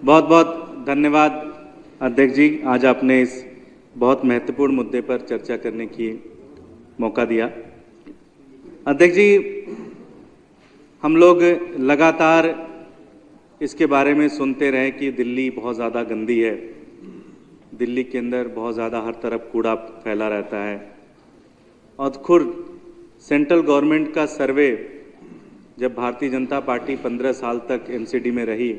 बहुत बहुत धन्यवाद अध्यक्ष जी, आज आपने इस बहुत महत्वपूर्ण मुद्दे पर चर्चा करने की मौका दिया। अध्यक्ष जी, हम लोग लगातार इसके बारे में सुनते रहे कि दिल्ली बहुत ज़्यादा गंदी है, दिल्ली के अंदर बहुत ज़्यादा हर तरफ कूड़ा फैला रहता है। और खुद सेंट्रल गवर्नमेंट का सर्वे, जब भारतीय जनता पार्टी 15 साल तक एमसीडी में रही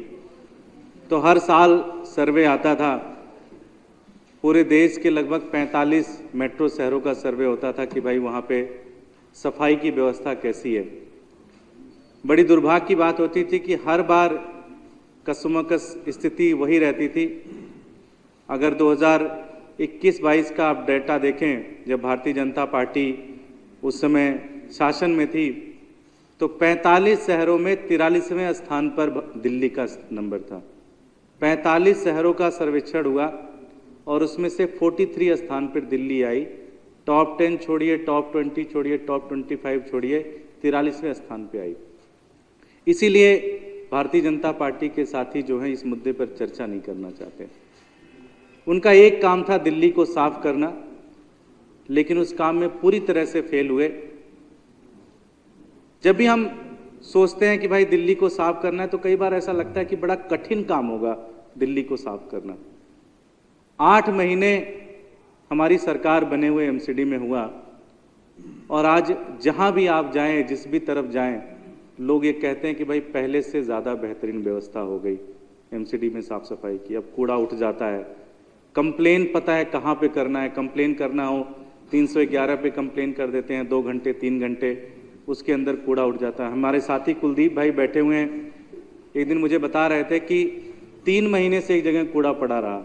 तो हर साल सर्वे आता था। पूरे देश के लगभग 45 मेट्रो शहरों का सर्वे होता था कि भाई वहाँ पे सफाई की व्यवस्था कैसी है। बड़ी दुर्भाग्य की बात होती थी कि हर बार कशमकश स्थिति वही रहती थी। अगर 2021-22 का आप डेटा देखें, जब भारतीय जनता पार्टी उस समय शासन में थी, तो 45 शहरों में 43वें स्थान पर दिल्ली का नंबर था। 45 शहरों का सर्वेक्षण हुआ और उसमें से 43 स्थान पर दिल्ली आई। टॉप 10 छोड़िए, टॉप 20 छोड़िए, टॉप 25 छोड़िए, 43वें स्थान पे आई। इसीलिए भारतीय जनता पार्टी के साथी जो हैं इस मुद्दे पर चर्चा नहीं करना चाहते। उनका एक काम था दिल्ली को साफ करना, लेकिन उस काम में पूरी तरह से फेल हुए। जब भी हम सोचते हैं कि भाई दिल्ली को साफ करना है, तो कई बार ऐसा लगता है कि बड़ा कठिन काम होगा दिल्ली को साफ करना। 8 महीने हमारी सरकार बने हुए एमसीडी में हुआ और आज जहां भी आप जाएं, जिस भी तरफ जाएं, लोग ये कहते हैं कि भाई पहले से ज़्यादा बेहतरीन व्यवस्था हो गई एमसीडी में साफ सफाई की। अब कूड़ा उठ जाता है, कंप्लेन पता है कहाँ पे करना है। कंप्लेन करना हो 311 पे कंप्लेन कर देते हैं, 2 घंटे 3 घंटे उसके अंदर कूड़ा उठ जाता है। हमारे साथी कुलदीप भाई बैठे हुए हैं, एक दिन मुझे बता रहे थे कि 3 महीने से एक जगह कूड़ा पड़ा रहा।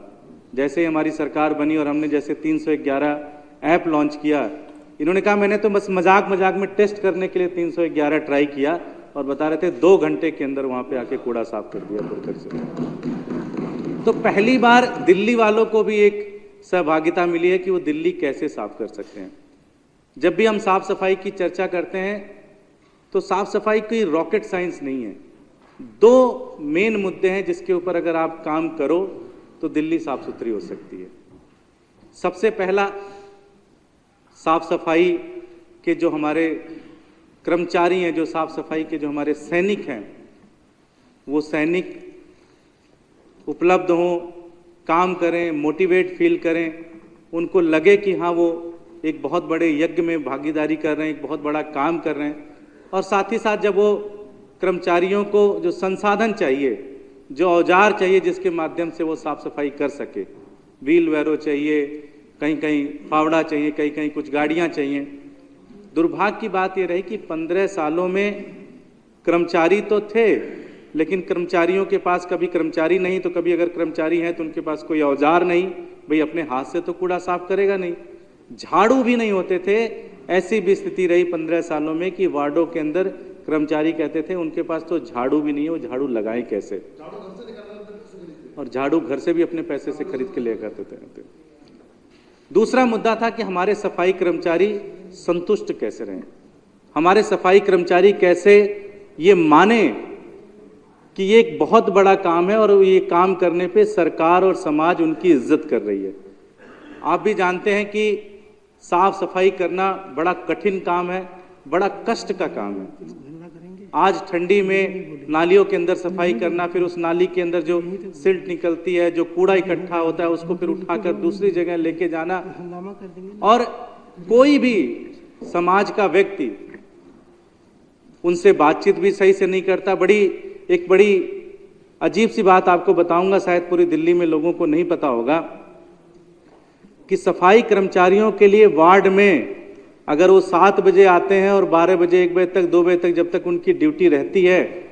जैसे ही हमारी सरकार बनी और हमने जैसे 311 ऐप लॉन्च किया, इन्होंने कहा मैंने तो बस मजाक में टेस्ट करने के लिए 311 ट्राई किया, और बता रहे थे 2 घंटे के अंदर वहां पे आके कूड़ा साफ कर दिया पुरकर से। तो पहली बार दिल्ली वालों को भी एक सहभागिता मिली है कि वो दिल्ली कैसे साफ कर सकते हैं। जब भी हम साफ सफाई की चर्चा करते हैं तो साफ सफाई कोई रॉकेट साइंस नहीं है। 2 मेन मुद्दे हैं जिसके ऊपर अगर आप काम करो तो दिल्ली साफ सुथरी हो सकती है। सबसे पहला, साफ सफाई के जो हमारे कर्मचारी हैं, जो साफ सफाई के जो हमारे सैनिक हैं, वो सैनिक उपलब्ध हों, काम करें, मोटिवेट फील करें, उनको लगे कि हाँ वो एक बहुत बड़े यज्ञ में भागीदारी कर रहे हैं, एक बहुत बड़ा काम कर रहे हैं। और साथ ही साथ जब वो कर्मचारियों को जो संसाधन चाहिए, जो औजार चाहिए जिसके माध्यम से वो साफ सफाई कर सके, व्हील वैरो चाहिए, कहीं कहीं फावड़ा चाहिए, कहीं कहीं कुछ गाड़ियां चाहिए। दुर्भाग्य की बात ये रही कि 15 सालों में कर्मचारी तो थे, लेकिन कर्मचारियों के पास कभी कर्मचारी नहीं, तो कभी अगर कर्मचारी हैं तो उनके पास कोई औजार नहीं। भाई अपने हाथ से तो कूड़ा साफ करेगा नहीं। झाड़ू भी नहीं होते थे। ऐसी भी स्थिति रही 15 सालों में कि वार्डों के अंदर कर्मचारी कहते थे उनके पास तो झाड़ू भी नहीं है, वो झाड़ू लगाएं कैसे। और झाड़ू घर से भी अपने पैसे से खरीद के ले करते थे। दूसरा मुद्दा था कि हमारे सफाई कर्मचारी संतुष्ट कैसे रहें, हमारे सफाई कर्मचारी कैसे ये माने कि ये एक बहुत बड़ा काम है और ये काम करने पे सरकार और समाज उनकी इज्जत कर रही है। आप भी जानते हैं कि साफ सफाई करना बड़ा कठिन काम है, बड़ा कष्ट का काम है। आज ठंडी में नालियों के अंदर सफाई करना, फिर उस नाली के अंदर जो सिल्ट निकलती है, जो कूड़ा इकट्ठा होता है, उसको फिर उठाकर दूसरी जगह लेके जाना, और कोई भी समाज का व्यक्ति उनसे बातचीत भी सही से नहीं करता। एक बड़ी अजीब सी बात आपको बताऊंगा, शायद पूरी दिल्ली में लोगों को नहीं पता होगा कि सफाई कर्मचारियों के लिए वार्ड में अगर वो 7 बजे आते हैं और 12 बजे, 1 बजे तक, 2 बजे तक जब तक उनकी ड्यूटी रहती है,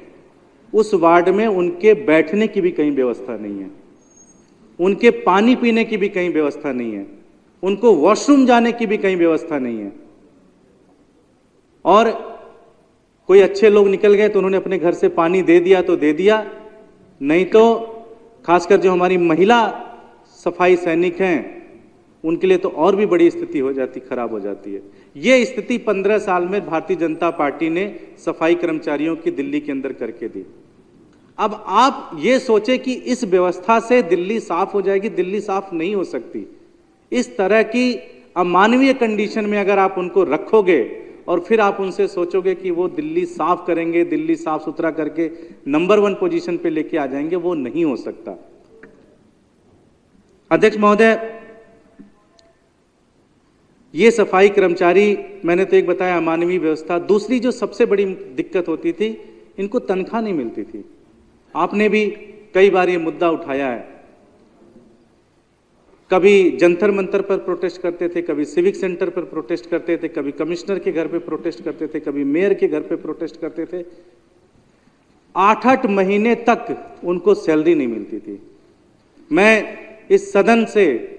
उस वार्ड में उनके बैठने की भी कहीं व्यवस्था नहीं है, उनके पानी पीने की भी कहीं व्यवस्था नहीं है, उनको वॉशरूम जाने की भी कहीं व्यवस्था नहीं है। और कोई अच्छे लोग निकल गए तो उन्होंने अपने घर से पानी दे दिया तो दे दिया, नहीं तो खासकर जो हमारी महिला सफाई सैनिक हैं उनके लिए तो और भी बड़ी स्थिति हो जाती, खराब हो जाती है। ये स्थिति 15 साल में भारतीय जनता पार्टी ने सफाई कर्मचारियों की दिल्ली के अंदर करके दी। अब आप ये सोचे कि इस व्यवस्था से दिल्ली साफ हो जाएगी, दिल्ली साफ नहीं हो सकती। इस तरह की अमानवीय कंडीशन में अगर आप उनको रखोगे और फिर आप उनसे सोचोगे कि वो दिल्ली साफ करेंगे, दिल्ली साफ सुथरा करके नंबर 1 पोजीशन पे लेके आ जाएंगे, वो नहीं हो सकता। अध्यक्ष महोदय, ये सफाई कर्मचारी, मैंने तो एक बताया अमानवीय व्यवस्था। दूसरी जो सबसे बड़ी दिक्कत होती थी, इनको तनख्वाह नहीं मिलती थी। आपने भी कई बार ये मुद्दा उठाया है। कभी जंतर मंतर पर प्रोटेस्ट करते थे, कभी सिविक सेंटर पर प्रोटेस्ट करते थे, कभी कमिश्नर के घर पे प्रोटेस्ट करते थे, कभी मेयर के घर पे प्रोटेस्ट करते थे। 8-8 महीने तक उनको सैलरी नहीं मिलती थी। मैं इस सदन से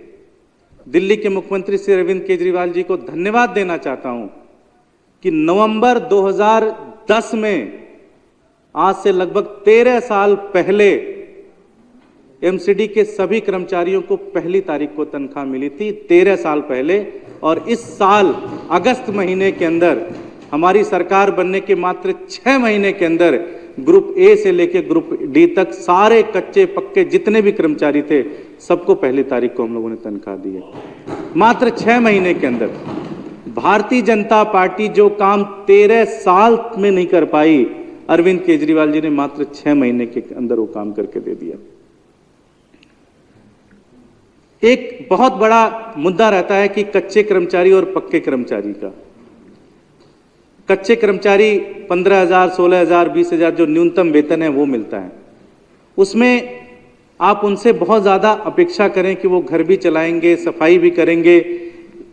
दिल्ली के मुख्यमंत्री श्री अरविंद केजरीवाल जी को धन्यवाद देना चाहता हूं कि नवंबर 2010 में, आज से लगभग 13 साल पहले, एमसीडी के सभी कर्मचारियों को पहली तारीख को तनख्वाह मिली थी, 13 साल पहले। और इस साल अगस्त महीने के अंदर, हमारी सरकार बनने के मात्र 6 महीने के अंदर, ग्रुप ए से लेकर ग्रुप डी तक सारे कच्चे पक्के जितने भी कर्मचारी थे, सबको पहली तारीख को हम लोगों ने तनख्वाह दी है। मात्र 6 महीने के अंदर। भारतीय जनता पार्टी जो काम 13 साल में नहीं कर पाई, अरविंद केजरीवाल जी ने मात्र 6 महीने के अंदर वो काम करके दे दिया। एक बहुत बड़ा मुद्दा रहता है कि कच्चे कर्मचारी और पक्के कर्मचारी का। कच्चे कर्मचारी 15,000, 16,000, 20,000 जो न्यूनतम वेतन है वो मिलता है। उसमें आप उनसे बहुत ज़्यादा अपेक्षा करें कि वो घर भी चलाएंगे, सफाई भी करेंगे,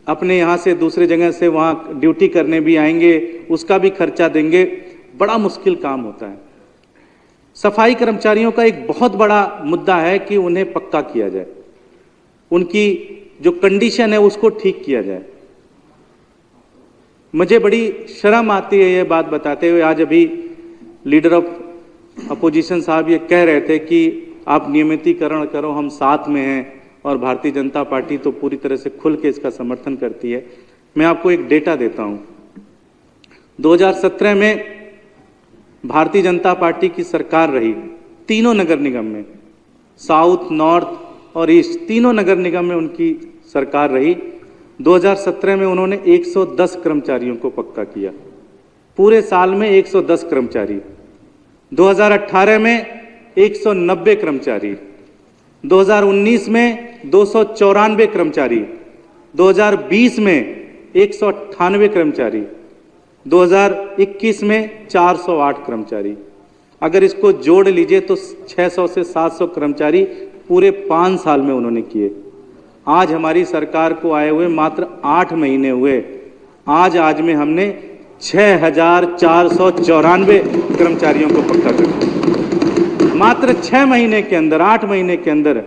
अपने यहाँ से दूसरे जगह से वहाँ ड्यूटी करने भी आएंगे, उसका भी खर्चा देंगे, बड़ा मुश्किल काम होता है। सफाई कर्मचारियों का एक बहुत बड़ा मुद्दा है कि उन्हें पक्का किया जाए, उनकी जो कंडीशन है उसको ठीक किया जाए। मुझे बड़ी शर्म आती है ये बात बताते हुए। आज अभी लीडर ऑफ अपोजिशन साहब ये कह रहे थे कि आप नियमितीकरण करो, हम साथ में हैं, और भारतीय जनता पार्टी तो पूरी तरह से खुल के इसका समर्थन करती है। मैं आपको एक डेटा देता हूं। 2017 में भारतीय जनता पार्टी की सरकार रही, तीनों नगर निगम में, साउथ, नॉर्थ और ईस्ट, तीनों नगर निगम में उनकी सरकार रही। 2017 में उन्होंने 110 कर्मचारियों को पक्का किया, पूरे साल में 110 कर्मचारी। 2018 में 190 कर्मचारी, 2019 में 294 कर्मचारी, 2020 में 198 कर्मचारी, 2021 में 408 कर्मचारी। अगर इसको जोड़ लीजिए तो 600 से 700 कर्मचारी पूरे 5 साल में उन्होंने किए। आज हमारी सरकार को आए हुए मात्र 8 महीने हुए। आज में हमने 6,494 कर्मचारियों को पक्का कर दिया। मात्र 6 महीने के अंदर, 8 महीने के अंदर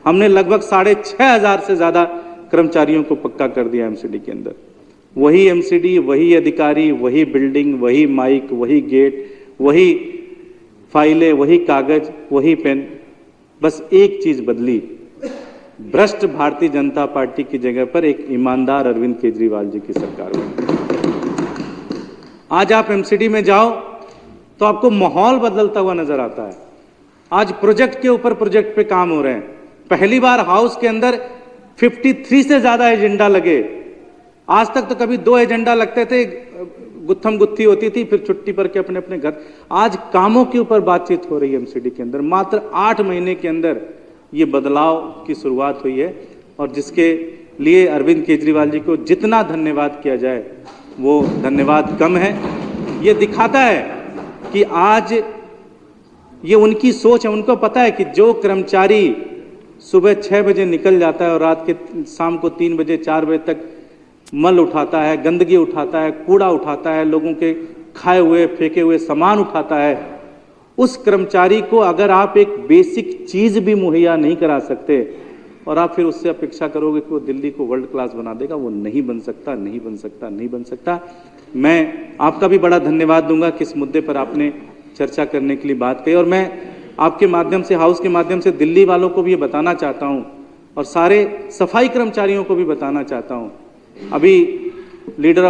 हमने लगभग 6,500 से ज्यादा कर्मचारियों को पक्का कर दिया एमसीडी के अंदर। वही एमसीडी, वही अधिकारी, वही बिल्डिंग, वही माइक, वही गेट, वही फाइलें, वही कागज, वही पेन। बस एक चीज बदली, भ्रष्ट भारतीय जनता पार्टी की जगह पर एक ईमानदार अरविंद केजरीवाल जी की सरकार बनी। आज आप एमसीडी में जाओ तो आपको माहौल बदलता हुआ नजर आता है। आज प्रोजेक्ट के ऊपर प्रोजेक्ट पे काम हो रहे हैं। पहली बार हाउस के अंदर 53 से ज्यादा एजेंडा लगे। आज तक तो कभी 2 एजेंडा लगते थे, गुत्थम गुत्थी होती थी, फिर छुट्टी पर के अपने अपने घर। आज कामों के ऊपर बातचीत हो रही है एमसीडी के अंदर। मात्र 8 महीने के अंदर ये बदलाव की शुरुआत हुई है, और जिसके लिए अरविंद केजरीवाल जी को जितना धन्यवाद किया जाए वो धन्यवाद कम है। ये दिखाता है कि आज ये उनकी सोच है। उनको पता है कि जो कर्मचारी सुबह 6 बजे निकल जाता है और रात के शाम को 3 बजे 4 बजे तक मल उठाता है, गंदगी उठाता है, कूड़ा उठाता है, लोगों के खाए हुए फेंके हुए सामान उठाता है, उस कर्मचारी को अगर आप एक बेसिक चीज भी मुहैया नहीं करा सकते और आप फिर उससे अपेक्षा करोगे कि वो दिल्ली को वर्ल्ड क्लास बना देगा, वो नहीं बन सकता, नहीं बन सकता, नहीं बन सकता। मैं आपका भी बड़ा धन्यवाद दूंगा कि इस मुद्दे पर आपने चर्चा करने के लिए बात कही, और मैं आपके माध्यम से, हाउस के माध्यम से दिल्ली वालों को भी ये बताना चाहता हूं और सारे सफाई कर्मचारियों को भी बताना चाहता हूं। अभी लीडर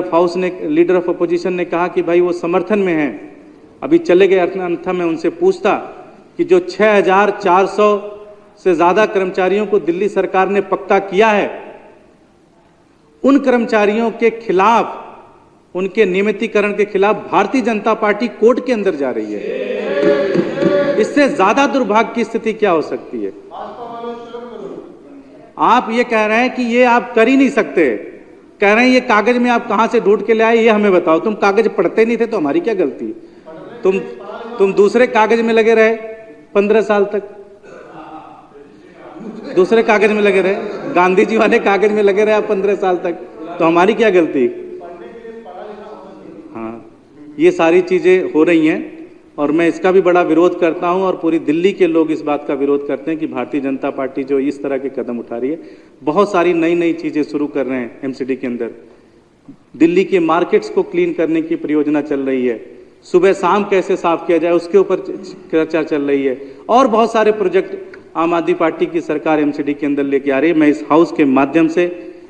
ऑफ अपोजिशन ने कहा कि भाई वो समर्थन में है, अभी चले गए, अन्यथा मैं उनसे पूछता कि जो 6,400 से ज़्यादा कर्मचारियों को दिल्ली सरकार ने पक्का किया है, उन कर्मचारियों के खिलाफ, उनके नियमितीकरण के खिलाफ भारतीय जनता पार्टी कोर्ट के अंदर जा रही है। इससे ज्यादा दुर्भाग्य की स्थिति क्या हो सकती है? आप ये कह रहे हैं कि ये आप कर ही नहीं सकते, कह रहे हैं ये कागज में आप कहां से ढूंढ के ले आए, ये हमें बताओ। तुम कागज पढ़ते नहीं थे तो हमारी क्या गलती? तुम दूसरे कागज में लगे रहे 15 साल तक, दूसरे कागज में लगे रहे, गांधी जी वाले कागज में लगे रहे आप 15 साल तक, तो हमारी क्या गलती? हाँ, ये सारी चीजें हो रही हैं और मैं इसका भी बड़ा विरोध करता हूं और पूरी दिल्ली के लोग इस बात का विरोध करते हैं कि भारतीय जनता पार्टी जो इस तरह के कदम उठा रही है। बहुत सारी नई नई चीजें शुरू कर रहे हैं एमसीडी के अंदर। दिल्ली के मार्केट्स को क्लीन करने की परियोजना चल रही है, सुबह शाम कैसे साफ किया जाए उसके ऊपर चर्चा चल रही है, और बहुत सारे प्रोजेक्ट आम आदमी पार्टी की सरकार एमसीडी के अंदर लेके आ रही है। मैं इस हाउस के माध्यम से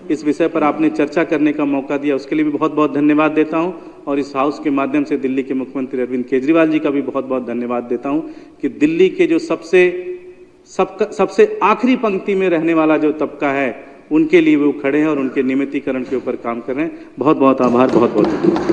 इस विषय पर आपने चर्चा करने का मौका दिया, उसके लिए भी बहुत बहुत धन्यवाद देता हूं, और इस हाउस के माध्यम से दिल्ली के मुख्यमंत्री अरविंद केजरीवाल जी का भी बहुत बहुत धन्यवाद देता हूं कि दिल्ली के जो सबसे आखिरी पंक्ति में रहने वाला जो तबका है, उनके लिए वो खड़े हैं और उनके नियमितीकरण के ऊपर काम कर रहे हैं। बहुत बहुत आभार, बहुत बहुत धन्यवाद।